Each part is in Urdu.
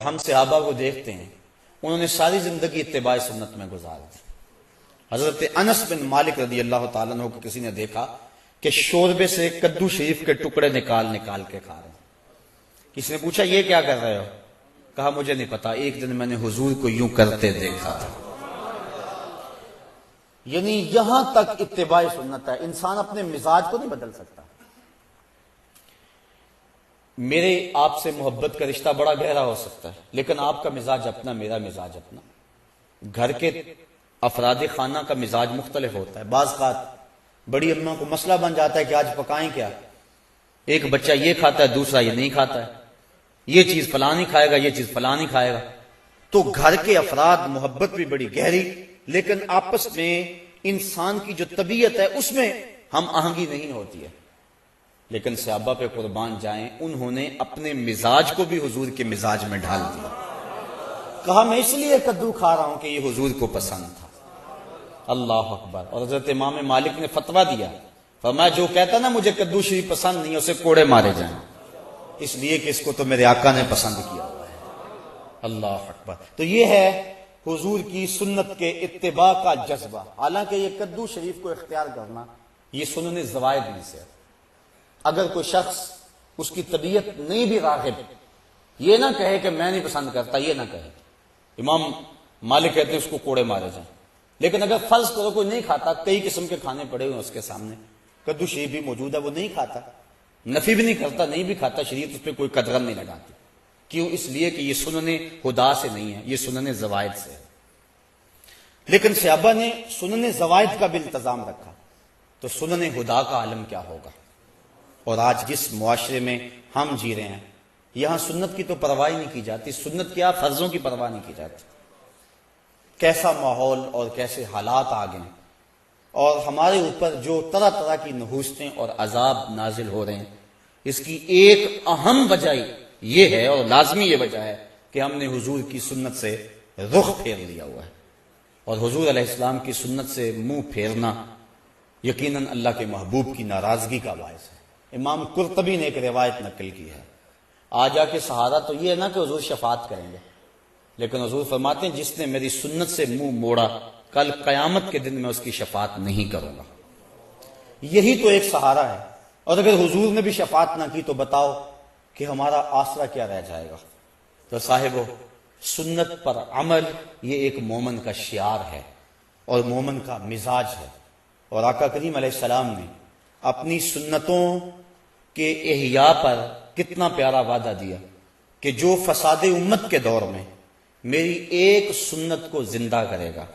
ہم صحابہ کو دیکھتے ہیں، انہوں نے ساری زندگی اتباع سنت میں گزار دی۔ حضرت انس بن مالک رضی اللہ تعالیٰ عنہ کو کسی نے دیکھا کہ شوربے سے کدو شریف کے ٹکڑے نکال نکال کے کھا رہے ہیں۔ کسی نے پوچھا یہ کیا کر رہے ہو؟ کہا مجھے نہیں پتا، ایک دن میں نے حضور کو یوں کرتے دیکھا تھا۔ یعنی یہاں تک اتباع سنت ہے، انسان اپنے مزاج کو نہیں بدل سکتا۔ میرے آپ سے محبت کا رشتہ بڑا گہرا ہو سکتا ہے، لیکن آپ کا مزاج اپنا، میرا مزاج اپنا، گھر کے افراد خانہ کا مزاج مختلف ہوتا ہے۔ بعض اوقات بڑی اماں کو مسئلہ بن جاتا ہے کہ آج پکائیں کیا، ایک بچہ یہ کھاتا ہے، دوسرا یہ نہیں کھاتا ہے، یہ چیز فلاں نہیں کھائے گا، یہ چیز فلاں نہیں کھائے گا۔ تو گھر کے افراد محبت بھی بڑی گہری، لیکن آپس میں انسان کی جو طبیعت ہے اس میں ہم آہنگی نہیں ہوتی ہے۔ لیکن صحابہ پہ قربان جائیں، انہوں نے اپنے مزاج کو بھی حضور کے مزاج میں ڈھال دیا۔ کہا میں اس لیے کدو کھا رہا ہوں کہ یہ حضور کو پسند تھا۔ اللہ اکبر۔ اور حضرت امام مالک نے فتویٰ دیا، فرمایا جو کہتا نا مجھے کدو شریف پسند نہیں، اسے کوڑے مارے جائیں، اس لیے کہ اس کو تو میرے آقا نے پسند کیا ہوا ہے۔ اللہ اکبر۔ تو یہ ہے حضور کی سنت کے اتباع کا جذبہ۔ حالانکہ یہ کدو شریف کو اختیار کرنا یہ سنن زوائد میں سے ہے۔ اگر کوئی شخص اس کی طبیعت نہیں بھی راغب، یہ نہ کہے کہ میں نہیں پسند کرتا، یہ نہ کہے۔ امام مالک کہتے ہیں اس کو کوڑے مارے جائیں۔ لیکن اگر فرض کرو کوئی نہیں کھاتا، کئی قسم کے کھانے پڑے ہوئے اس کے سامنے، کدو شریف بھی موجود ہے، وہ نہیں کھاتا، نفی بھی نہیں کرتا، نہیں بھی کھاتا، شریعت اس پہ کوئی قدغن نہیں لگاتی۔ کیوں؟ اس لیے کہ یہ سنن خدا سے نہیں ہے، یہ سنن زوائد سے ہے۔ لیکن صحابہ نے سنن زوائد کا بھی التزام رکھا، تو سنن خدا کا عالم کیا ہوگا؟ اور آج جس معاشرے میں ہم جی رہے ہیں، یہاں سنت کی تو پرواہ نہیں کی جاتی، سنت کیا فرضوں کی پرواہ نہیں کی جاتی۔ کیسا ماحول اور کیسے حالات آ گئے، اور ہمارے اوپر جو طرح طرح کی نحوستیں اور عذاب نازل ہو رہے ہیں، اس کی ایک اہم وجہ یہ ہے اور لازمی یہ وجہ ہے کہ ہم نے حضور کی سنت سے رخ پھیر لیا ہوا ہے، اور حضور علیہ السلام کی سنت سے منہ پھیرنا یقیناً اللہ کے محبوب کی ناراضگی کا باعث ہے۔ امام قرطبی نے ایک روایت نقل کی ہے، آ جا کے سہارا تو یہ ہے نا کہ حضور شفاعت کریں گے، لیکن حضور فرماتے ہیں جس نے میری سنت سے منہ موڑا، کل قیامت کے دن میں اس کی شفاعت نہیں کروں گا۔ یہی تو ایک سہارا ہے، اور اگر حضور نے بھی شفاعت نہ کی تو بتاؤ کہ ہمارا آسرا کیا رہ جائے گا۔ تو صاحبو، سنت پر عمل یہ ایک مومن کا شعار ہے اور مومن کا مزاج ہے، اور آقا کریم علیہ السلام نے اپنی سنتوں کے احیاء پر کتنا پیارا وعدہ دیا کہ جو فساد امت کے دور میں میری ایک سنت کو زندہ کرے گا،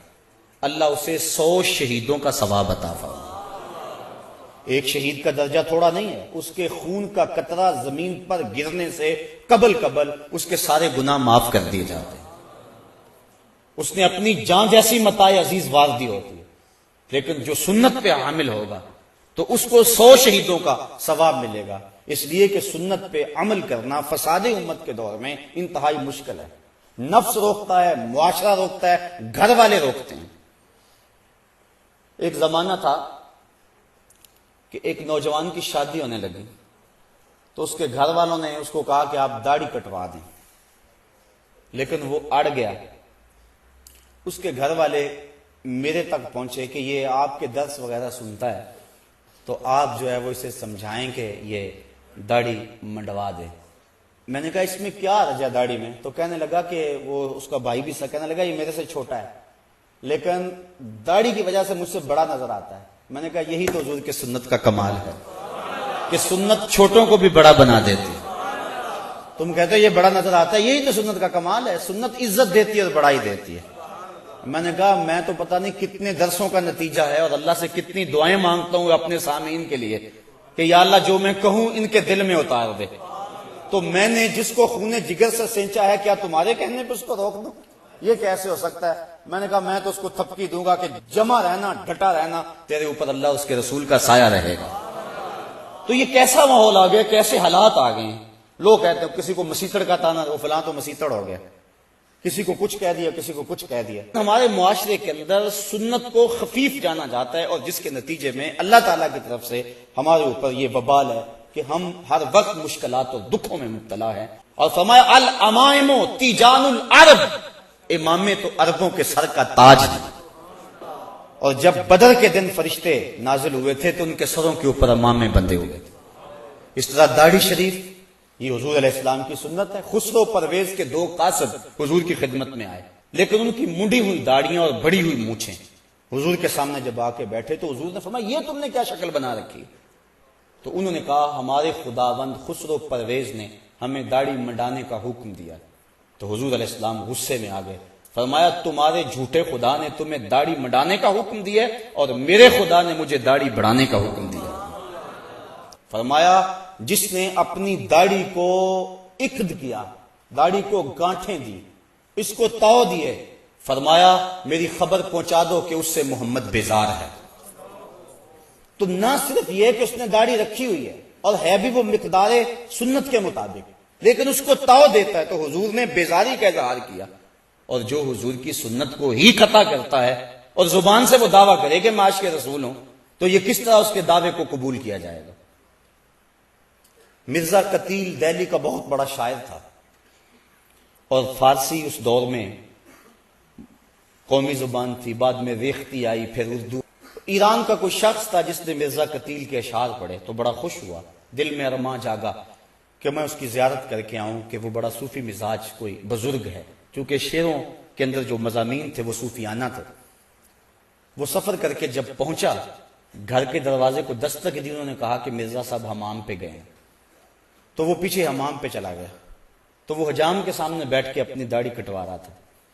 اللہ اسے 100 شہیدوں کا ثواب عطا فرمائے۔ ایک شہید کا درجہ تھوڑا نہیں ہے، اس کے خون کا قطرہ زمین پر گرنے سے قبل اس کے سارے گناہ معاف کر دیے جاتے ہیں۔ اس نے اپنی جان جیسی متاع عزیز وار دی ہوتی ہے، لیکن جو سنت پہ حامل ہوگا تو اس کو 100 شہیدوں کا ثواب ملے گا، اس لیے کہ سنت پہ عمل کرنا فساد امت کے دور میں انتہائی مشکل ہے۔ نفس روکتا ہے، معاشرہ روکتا ہے، گھر والے روکتے ہیں۔ ایک زمانہ تھا کہ ایک نوجوان کی شادی ہونے لگی، تو اس کے گھر والوں نے اس کو کہا کہ آپ داڑھی کٹوا دیں، لیکن وہ اڑ گیا۔ اس کے گھر والے میرے تک پہنچے کہ یہ آپ کے درس وغیرہ سنتا ہے، تو آپ جو ہے وہ اسے سمجھائیں کہ یہ داڑھی منڈوا دے۔ میں نے کہا اس میں کیا حرج ہے داڑھی میں؟ تو کہنے لگا کہ وہ اس کا بھائی بھی سا کہنے لگا یہ میرے سے چھوٹا ہے، لیکن داڑھی کی وجہ سے مجھ سے بڑا نظر آتا ہے۔ میں نے کہا یہی تو حضور کے سنت کا کمال ہے کہ سنت چھوٹوں کو بھی بڑا بنا دیتی ہے۔ تم کہتے ہو یہ بڑا نظر آتا ہے، یہی تو سنت کا کمال ہے، سنت عزت دیتی ہے اور بڑائی دیتی ہے۔ میں نے کہا میں تو پتہ نہیں کتنے درسوں کا نتیجہ ہے اور اللہ سے کتنی دعائیں مانگتا ہوں اپنے سامعین کے لیے کہ یا اللہ جو میں کہوں ان کے دل میں اتار دے۔ تو میں نے جس کو خون جگر سے سینچا ہے، کیا تمہارے کہنے پہ اس کو روک دوں؟ یہ کیسے ہو سکتا ہے؟ میں نے کہا میں تو اس کو تھپکی دوں گا کہ جمع رہنا، ڈٹا رہنا، تیرے اوپر اللہ اس کے رسول کا سایہ رہے گا۔ تو یہ کیسا ماحول آ گیا، کیسے حالات آ گئے ہیں۔ لوگ کہتے ہیں کسی کو مسیتڑ کا تانا، وہ فلاں تو مسیتڑ ہو گیا، کسی کو کچھ کہہ دیا، کسی کو کچھ کہہ دیا۔ ہمارے معاشرے کے اندر سنت کو خفیف جانا جاتا ہے، اور جس کے نتیجے میں اللہ تعالیٰ کی طرف سے ہمارے اوپر یہ وبال ہے کہ ہم ہر وقت مشکلات اور دکھوں میں مبتلا ہیں۔ اور فرمایا الامائم تیجان العرب، امامے تو عربوں کے سر کا تاج ہے۔ اور جب بدر کے دن فرشتے نازل ہوئے تھے تو ان کے سروں کے اوپر امامے بندھے ہوئے تھے۔ اس طرح داڑھی شریف یہ حضور علیہ السلام کی سنت ہے۔ خسرو پرویز کے دو قاصد حضور کی خدمت میں آئے، لیکن ان کی منڈی ہوئی داڑیاں اور بڑی ہوئی مونچھیں حضور کے سامنے جب آ کے بیٹھے تو حضور نے فرمایا یہ تم نے کیا شکل بنا رکھی؟ تو انہوں نے کہا ہمارے خداوند خسرو پرویز نے ہمیں داڑھی منڈانے کا حکم دیا۔ تو حضور علیہ السلام غصے میں آ گئے، فرمایا تمہارے جھوٹے خدا نے تمہیں داڑھی منڈانے کا حکم دیا اور میرے خدا نے مجھے داڑھی بڑھانے کا حکم دیا۔ فرمایا جس نے اپنی داڑھی کو عقد کیا، داڑھی کو گانٹھیں دی، اس کو تو دیے، فرمایا میری خبر پہنچا دو کہ اس سے محمد بیزار ہے۔ تو نہ صرف یہ کہ اس نے داڑھی رکھی ہوئی ہے اور ہے بھی وہ مقدار سنت کے مطابق، لیکن اس کو تو دیتا ہے، تو حضور نے بیزاری کا اظہار کیا۔ اور جو حضور کی سنت کو ہی قطع کرتا ہے اور زبان سے وہ دعویٰ کرے کہ میں عاشق رسول ہوں، تو یہ کس طرح اس کے دعوے کو قبول کیا جائے گا؟ مرزا قتیل دہلی کا بہت بڑا شاعر تھا، اور فارسی اس دور میں قومی زبان تھی، بعد میں ریختی آئی، پھر اردو۔ ایران کا کوئی شخص تھا جس نے مرزا قتیل کے اشعار پڑھے تو بڑا خوش ہوا، دل میں ارماں جاگا کہ میں اس کی زیارت کر کے آؤں کہ وہ بڑا صوفی مزاج کوئی بزرگ ہے، کیونکہ شعروں کے اندر جو مضامین تھے وہ صوفیانہ تھے۔ وہ سفر کر کے جب پہنچا، گھر کے دروازے کو دستک دی، انہوں نے کہا کہ مرزا صاحب حمام پہ گئے ہیں۔ تو وہ پیچھے حمام پہ چلا گیا، تو وہ حجام کے سامنے بیٹھ کے اپنی داڑھی کٹوا رہا تھا،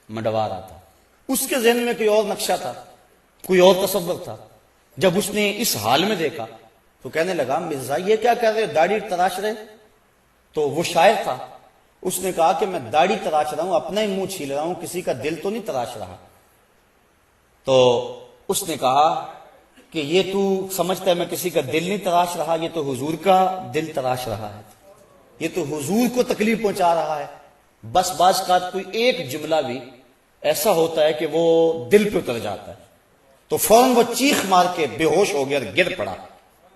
منڈوا رہا تھا۔ اس کے ذہن میں کوئی اور نقشہ تھا، کوئی اور تصور تھا۔ جب اس نے اس حال میں دیکھا تو کہنے لگا مرزا یہ کیا کر رہے، داڑھی تراش رہے؟ تو وہ شاعر تھا، اس نے کہا کہ میں داڑھی تراش رہا ہوں، اپنا ہی منہ چھیل رہا ہوں، کسی کا دل تو نہیں تراش رہا۔ تو اس نے کہا کہ یہ تو سمجھتا ہے میں کسی کا دل نہیں تراش رہا، یہ تو حضور کا دل تراش رہا ہے، یہ تو حضور کو تکلیف پہنچا رہا ہے۔ بس بعض کا کوئی ایک جملہ بھی ایسا ہوتا ہے کہ وہ دل پہ اتر جاتا ہے، تو فوراً وہ چیخ مار کے بے ہوش ہو گیا اور گر پڑا۔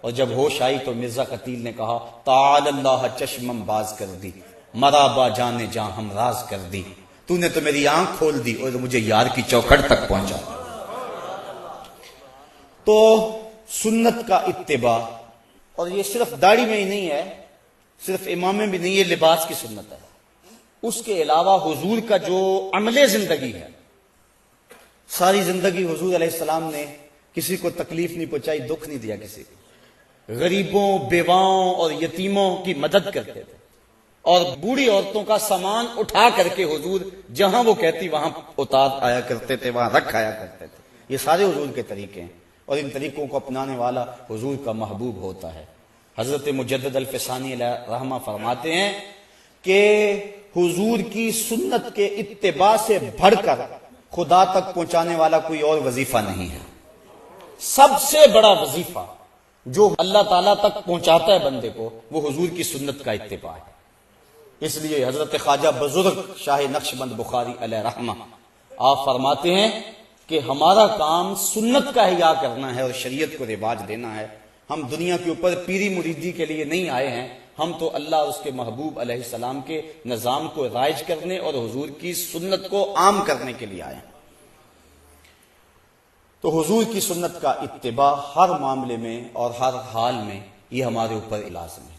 اور جب ہوش آئی تو مرزا قتیل نے کہا تعالی اللہ چشمم باز کر دی، مرا با جانے جاں ہم راز کر دی، تو نے تو میری آنکھ کھول دی اور مجھے یار کی چوکھٹ تک پہنچا۔ تو سنت کا اتباع، اور یہ صرف داڑھی میں ہی نہیں ہے، صرف امامے بھی نہیں، یہ لباس کی سنت ہے۔ اس کے علاوہ حضور کا جو عمل زندگی ہے، ساری زندگی حضور علیہ السلام نے کسی کو تکلیف نہیں پہنچائی، دکھ نہیں دیا کسی کو، غریبوں، بیواؤں اور یتیموں کی مدد کرتے تھے، اور بوڑھی عورتوں کا سامان اٹھا کر کے حضور جہاں وہ کہتی وہاں اتار آیا کرتے تھے، وہاں رکھ آیا کرتے تھے۔ یہ سارے حضور کے طریقے ہیں، اور ان طریقوں کو اپنانے والا حضور کا محبوب ہوتا ہے۔ حضرت مجدد الفسانی علیہ رحمہ فرماتے ہیں کہ حضور کی سنت کے اتباع سے بڑھ کر خدا تک پہنچانے والا کوئی اور وظیفہ نہیں ہے۔ سب سے بڑا وظیفہ جو اللہ تعالیٰ تک پہنچاتا ہے بندے کو، وہ حضور کی سنت کا اتباع ہے۔ اس لیے حضرت خواجہ بزرگ شاہ نقشبند بخاری علیہ رحمہ آپ فرماتے ہیں کہ ہمارا کام سنت کا احیاء کرنا ہے اور شریعت کو رواج دینا ہے۔ ہم دنیا کے اوپر پیری مریدی کے لیے نہیں آئے ہیں، ہم تو اللہ اور اس کے محبوب علیہ السلام کے نظام کو رائج کرنے اور حضور کی سنت کو عام کرنے کے لیے آئے ہیں۔ تو حضور کی سنت کا اتباع ہر معاملے میں اور ہر حال میں یہ ہمارے اوپر لازم ہے۔